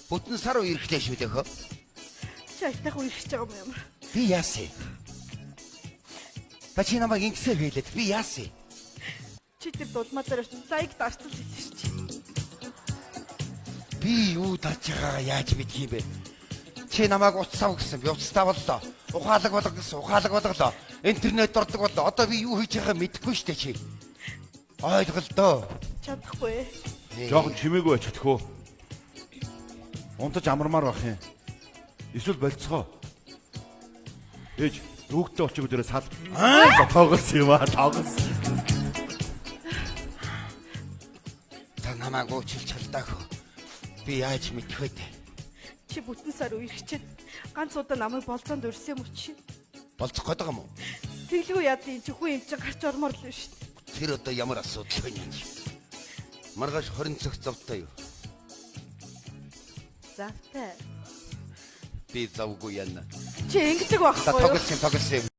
Бүтэн сар уу ирэхтэй шүү дээ хөө. Чи айтайхан үерхэж байгаа юм ямар? Би яасан? Та чи намайг ингэсээр хэлээд би яасан? Чи тэр дулмаа дээр очиж зайг дарцал хэлсэн шүү чи. Би юу дарж байгаагаа яаж мэдх юм бэ? Чи намайг уцсав гэсэн би уцтаа боллоо. Ухаалаг болго гэсэн ухаалаг болголоо. Интернет дурдаг боллоо. Одоо би юу хийж байгааг мэдэхгүй шүү дээ чи. Ойлголоо. Чадахгүй. Жохон чимээгүй очих хөө. Унтаж амармаар байх юм. Эсвэл болцгоо. Ээж бүгдээ очих дээрээ сал. Тоглос юм аа, тоглос. Та намайг уучлж чаддаг хөө. Би яаж мэдэх вэ? Чи бүтэн сар үерхчээд ганц удаа намайг болцоонд өрсөн юм уу чи? Болцох гээд байгаа юм уу? Тэглгүй яадын чихүү юм чинь гарч ормоор л шүү дээ. Тэр одоо ямар асуудал вэ юм? Маргааш 20 цагт завтай юу? Завтай. Би завгүй яана. Чи ингэдэг байхгүй юу? Тоглосон.